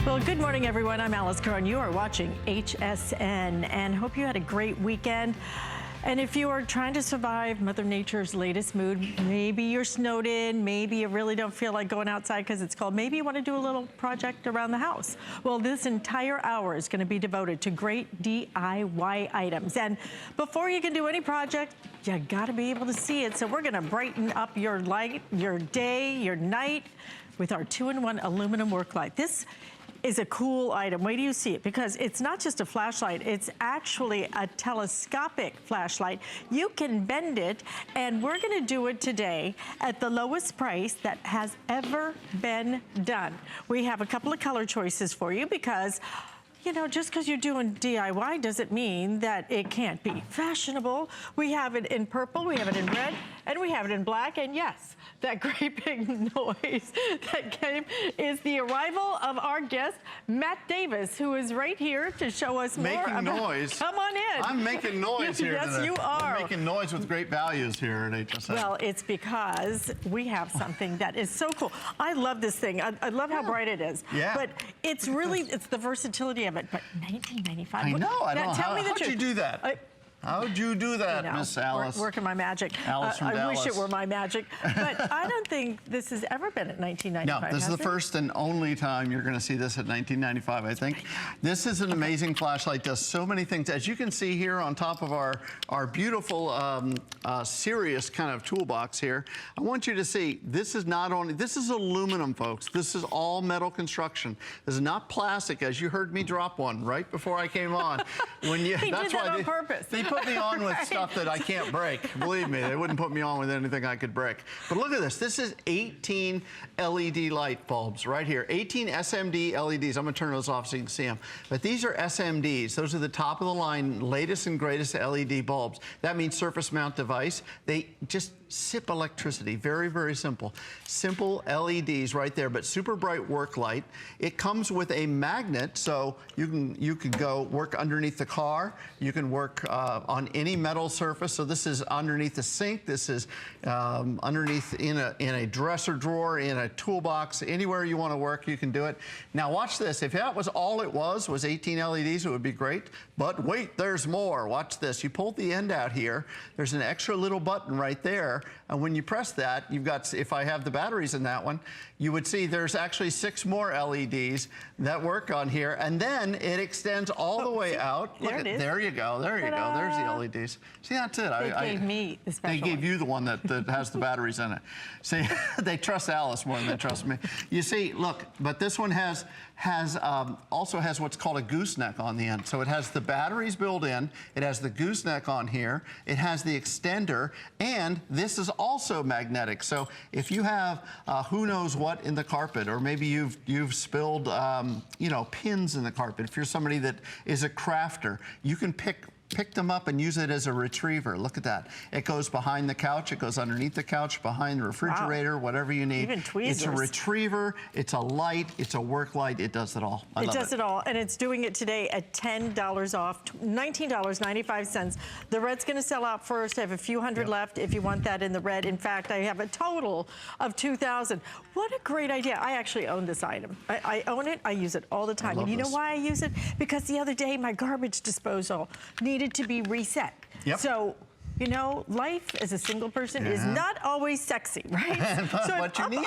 Well, good morning, everyone. I'm Alice Curran. You are watching HSN, and hope you had a great weekend. And if you are trying to survive Mother Nature's latest mood, maybe you're snowed in, maybe you really don't feel like going outside because it's cold, maybe you want to do a little project around the house. Well, this entire hour is going to be devoted to great DIY items. And before you can do any project, you got to be able to see it. So we're going to brighten up your light, your day, your night with our 2-in-1 aluminum work light. This is a cool item. Wait till you see it, because it's not just a flashlight, it's actually a telescopic flashlight. You can bend it, and we're gonna do it today at the lowest price that has ever been done. We have a couple of color choices for you because, you know, just because you're doing DIY doesn't mean that it can't be fashionable. We have it in purple, we have it in red, and we have it in black, and yes, that great big noise that came is the arrival of our guest, Matt Davis, who is right here to show us more about... Making noise. Come on in. I'm making noise here Yes, today. you are. I'm making noise with great values here at HSN. Well, it's because we have something that is so cool. I love this thing. I love how bright it is. Yeah. But it's really, it's the versatility of it. But 1995. I know. I don't know. Tell me the truth. How'd you do that? How'd you do that, Miss Alice? Working my magic. Alice from Dallas. I wish it were my magic. But I don't think this has ever been at 1995. No, this is the first and only time you're going to see this at 1995, I think. This is an amazing flashlight. Does so many things. As you can see here on top of our beautiful Sirius kind of toolbox here, I want you to see this is not only, this is aluminum, folks. This is all metal construction. This is not plastic, as you heard me drop one right before I came on. When you, he that's did that why on purpose. They put me on with stuff that I can't break. Believe me, they wouldn't put me on with anything I could break. But look at this. This is 18 LED light bulbs right here. 18 SMD LEDs. I'm going to turn those off so you can see them. But these are SMDs. Those are the top of the line, latest and greatest LED bulbs. That means surface mount device. They just sip electricity. Very, very simple. Simple LEDs right there, but super bright work light. It comes with a magnet, so you can go work underneath the car. You can work on any metal surface. So this is underneath the sink. This is underneath in a dresser drawer, in a toolbox, anywhere you want to work, you can do it. Now watch this. If that was all it was 18 LEDs, it would be great. But wait, there's more. Watch this. You pull the end out here. There's an extra little button right there. And when you press that, you've got, if I have the batteries in that one, you would see there's actually 6 more LEDs that work on here. And then it extends all the way out. Look at, there you go. There you go. There's the LEDs. See, that's it. They gave me the special They gave you the one that has the batteries in it. See, they trust Alice more than they trust me. You see, look, but this one also has what's called a gooseneck on the end. So it has the batteries built in. It has the gooseneck on here. It has the extender, and this is also magnetic. So if you have who knows what in the carpet, or maybe you've spilled you know, pins in the carpet. If you're somebody that is a crafter, you can pick them up and use it as a retriever. Look at that. It goes behind the couch. It goes underneath the couch, behind the refrigerator, whatever you need. Even tweezers. It's a retriever. It's a light. It's a work light. It does it all. I love it. It does it all, and it's doing it today at $10 off, $19.95. The red's going to sell out first. I have a few hundred left if you want that in the red. In fact, I have a total of 2,000. What a great idea. I actually own this item. I own it. I use it all the time. And you know why I use it? Because the other day, my garbage disposal needed to be reset. Yep. So, you know, life as a single person is not always sexy, right? So but you need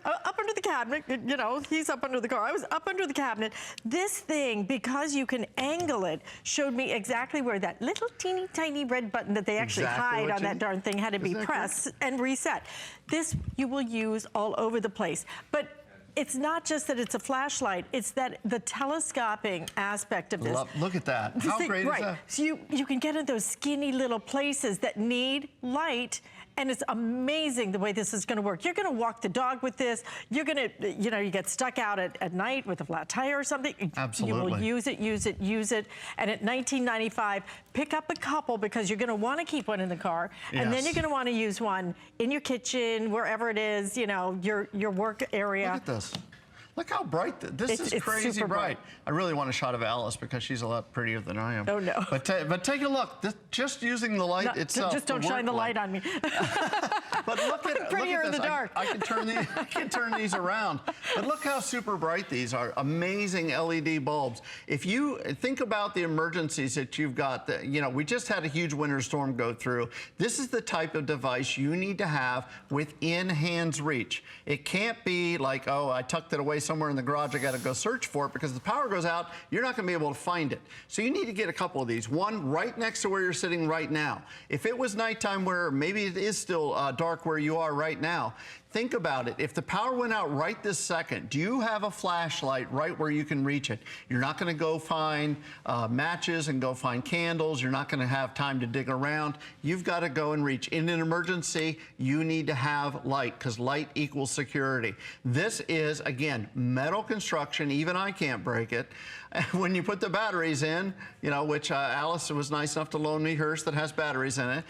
up under the cabinet, you know, he's up under the car. I was up under the cabinet. This thing, because you can angle it, showed me exactly where that little teeny tiny red button that they actually hide on that darn thing had to be pressed and reset. This you will use all over the place. But it's not just that it's a flashlight, it's that the telescoping aspect of this. Look at that. How great is that? So you can get in those skinny little places that need light, and it's amazing the way this is gonna work. You're gonna walk the dog with this. You're gonna, you know, you get stuck out at night with a flat tire or something. Absolutely. You will use it, use it, use it. And at $19.95, pick up a couple because you're gonna wanna keep one in the car. And then you're gonna wanna use one in your kitchen, wherever it is, you know, your work area. Look at this. Look how bright this is. Crazy super bright. I really want a shot of Alice because she's a lot prettier than I am. Oh no! But take a look. Just using the light itself. Just don't shine the light on me. But look at prettier look at this. in the dark. I can turn these around. But look how super bright these are. Amazing LED bulbs. If you think about the emergencies that you've got, we just had a huge winter storm go through. This is the type of device you need to have within hand's reach. It can't be like, oh, I tucked it away somewhere in the garage, I got to go search for it, because if the power goes out, you're not going to be able to find it. So you need to get a couple of these. One right next to where you're sitting right now. If it was nighttime where maybe it is still dark where you are right now, think about it. If the power went out right this second, do you have a flashlight right where you can reach it? You're not going to go find matches and go find candles. You're not going to have time to dig around. You've got to go and reach. In an emergency, you need to have light, because light equals security. This is, again, metal construction. Even I can't break it. When you put the batteries in, which Alice was nice enough to loan me hers that has batteries in it,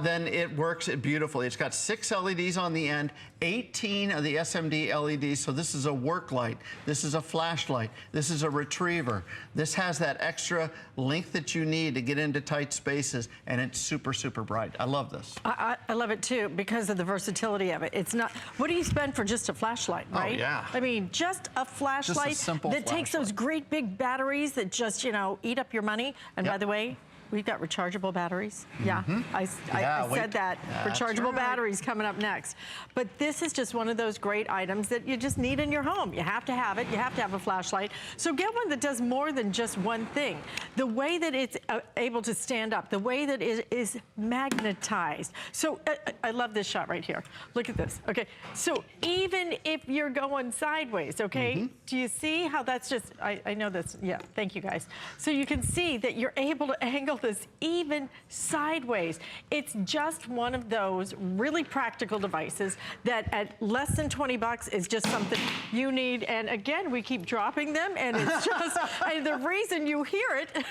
then it works beautifully. It's got 6 LEDs on the end, 18 of the SMD LEDs. So this is a work light. This is a flashlight. This is a retriever. This has that extra length that you need to get into tight spaces, and it's super, super bright. I love this. I love it too because of the versatility of it. It's not, what do you spend for just a flashlight, right? Oh, yeah. I mean, just a flashlight just a simple that takes those great big batteries that just, eat up your money. And by the way, we've got rechargeable batteries. Yeah, I said that. Rechargeable batteries coming up next. But this is just one of those great items that you just need in your home. You have to have it. You have to have a flashlight. So get one that does more than just one thing. The way that it's able to stand up, the way that it is magnetized. So I love this shot right here. Look at this. Okay, so even if you're going sideways, okay, do you see how that's just, I know this, yeah, thank you guys. So you can see that you're able to angle this even sideways. It's just one of those really practical devices that at less than 20 bucks is just something you need. And again, we keep dropping them, and it's just, and the reason you hear it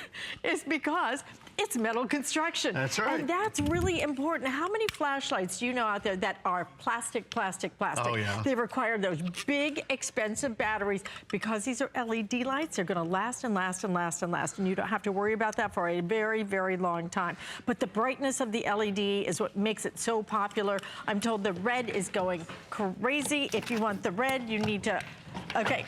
is because it's metal construction. That's right. And that's really important. How many flashlights do you know out there that are plastic, plastic, plastic? Oh, yeah. They require those big, expensive batteries. Because these are LED lights, they're going to last and last and last and last. And you don't have to worry about that for a very, very long time. But the brightness of the LED is what makes it so popular. I'm told the red is going crazy. If you want the red, you need to, okay.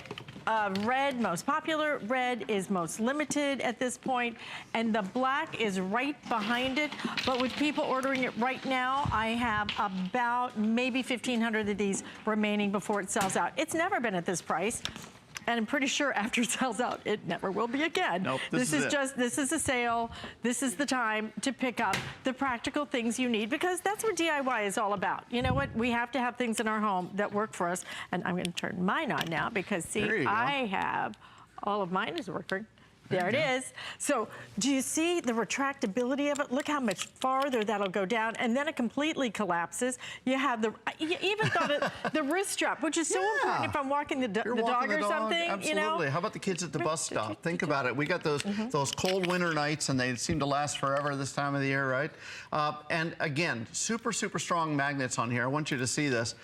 Red, most popular. Red is most limited at this point. And the black is right behind it. But with people ordering it right now, I have about maybe 1,500 of these remaining before it sells out. It's never been at this price. And I'm pretty sure after it sells out, it never will be again. Nope, this is a sale. This is the time to pick up the practical things you need, because that's what DIY is all about. You know what? We have to have things in our home that work for us. And I'm going to turn mine on now because, see, I have all of mine is working. There it is. So do you see the retractability of it? Look how much farther that'll go down, and then it completely collapses. You have you even got the wrist strap, which is so important if I'm walking the dog or something. Absolutely. How about the kids at the bus stop? Think about it. We got those cold winter nights, and they seem to last forever this time of the year, right? And again, super, super strong magnets on here. I want you to see this.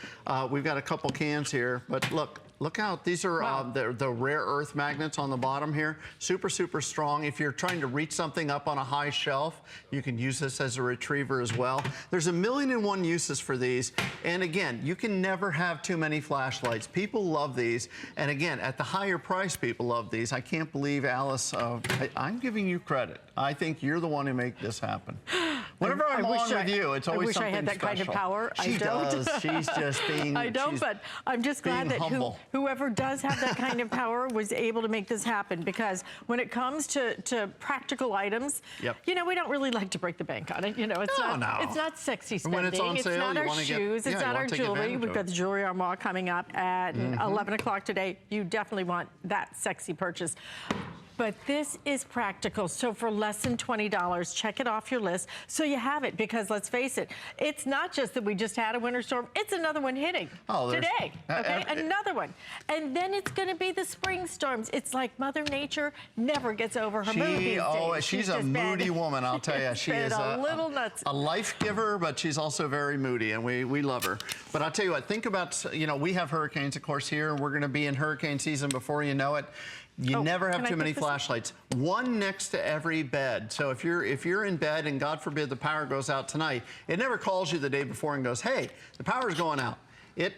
We've got a couple cans here, but look. Look out, these are the rare earth magnets on the bottom here. Super, super strong. If you're trying to reach something up on a high shelf, you can use this as a retriever as well. There's 1,000,001 uses for these. And again, you can never have too many flashlights. People love these. And again, at the higher price, people love these. I can't believe, Alice, I'm giving you credit. I think you're the one who made this happen. Whenever I'm on with you, it's always something special. I wish I had that kind of power. She does. She's just being I don't, but I'm just glad that whoever does have that kind of power was able to make this happen, because when it comes to practical items, we don't really like to break the bank on it. It's not sexy spending. When it's on sale, not our shoes. It's not our jewelry. We've got the jewelry armoire coming up at 11 o'clock today. You definitely want that sexy purchase. but this is practical. So for less than $20, check it off your list so you have it, because let's face it, it's not just that we just had a winter storm, it's another one hitting today, okay? Another one. And then it's gonna be the spring storms. It's like Mother Nature never gets over her mood these days. She's a moody woman, I'll tell you. She is a little nuts. A life giver, but she's also very moody, and we love her. But I'll tell you what, think about, you know, we have hurricanes, of course, here. We're gonna be in hurricane season before you know it. You never have too many flashlights. One next to every bed. So if you're in bed and God forbid the power goes out tonight, it never calls you the day before and goes, hey, the power's going out. It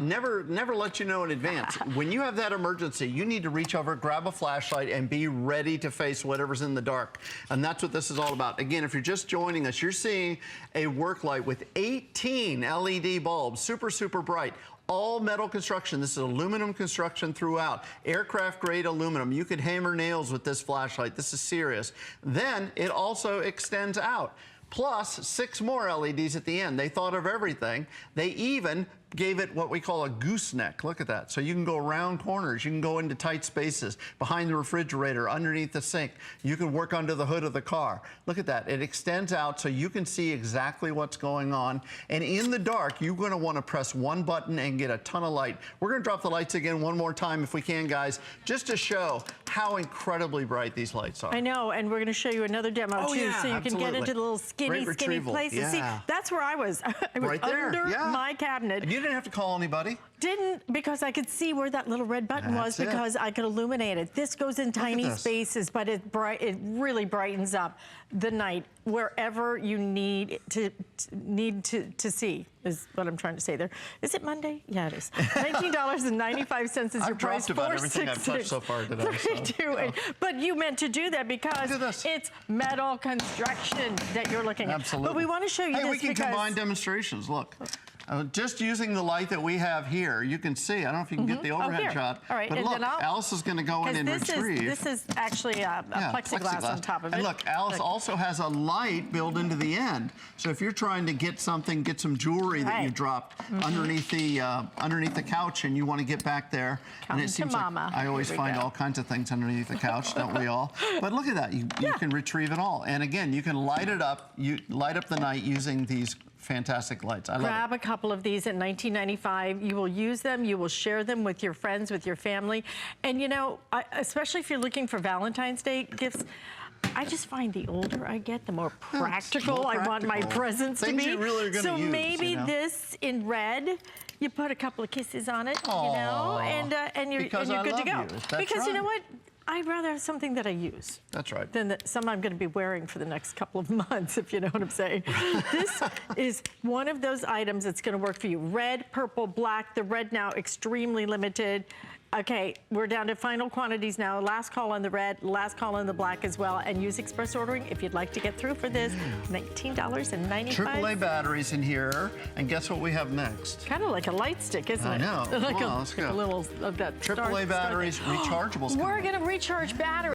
never lets you know in advance. When you have that emergency, you need to reach over, grab a flashlight, and be ready to face whatever's in the dark. And that's what this is all about. Again, if you're just joining us, you're seeing a Worklight with 18 LED bulbs, super, super bright. All metal construction. This is aluminum construction throughout. Aircraft grade aluminum. You could hammer nails with this flashlight. This is serious. Then it also extends out. Plus 6 more LEDs at the end. They thought of everything. They even gave it what we call a gooseneck. Look at that. So you can go around corners. You can go into tight spaces, behind the refrigerator, underneath the sink. You can work under the hood of the car. Look at that. It extends out so you can see exactly what's going on. And in the dark, you're going to want to press one button and get a ton of light. We're going to drop the lights again one more time if we can, guys, just to show how incredibly bright these lights are. I know, and we're going to show you another demo too, so you can get into the little skinny places. Yeah. See, that's where I was. I was right there. under my cabinet. And you didn't have to call anybody. Didn't, because I could see where that little red button was, because I could illuminate it. This goes in tiny spaces, but it really brightens up the night wherever you need to see, is what I'm trying to say there. Is it Monday? Yeah, it is. $19.95 is your price. I've dropped about everything I've touched so far today. But you meant to do that because it's metal construction that you're looking at. Absolutely. But we want to show you this we can combine demonstrations. Look. Just using the light that we have here, you can see. I don't know if you can get the overhead shot. All right. But look, Alice is going to go in and retrieve. This is actually a plexiglass on top of it. And look, Alice also has a light built into the end. So if you're trying to get something, get some jewelry that you dropped underneath the couch, and you want to get back there, and it seems like I always find all kinds of things underneath the couch, don't we all? But look at that. You can retrieve it all. And again, you can light it up. You light up the night using these fantastic lights. I love it. Grab a couple of these at $19.95. You will use them. You will share them with your friends, with your family. And you know, especially if you're looking for Valentine's Day gifts, I just find the older I get, the more practical I want my presents to be. You really are gonna use, maybe this in red, you put a couple of kisses on it, you know, and you're good to go. Because you know what? I'd rather have something that I use. That's right. Than some I'm going to be wearing for the next couple of months, if you know what I'm saying. This is one of those items that's going to work for you. Red, purple, black. The red now extremely limited. Okay, we're down to final quantities now. Last call on the red, last call on the black as well. And use express ordering if you'd like to get through for this. $19.95. AAA batteries in here. And guess what we have next? Kind of like a light stick, isn't it? I know. Like let's go. A little of that AAA batteries, rechargeables. We're going to recharge batteries.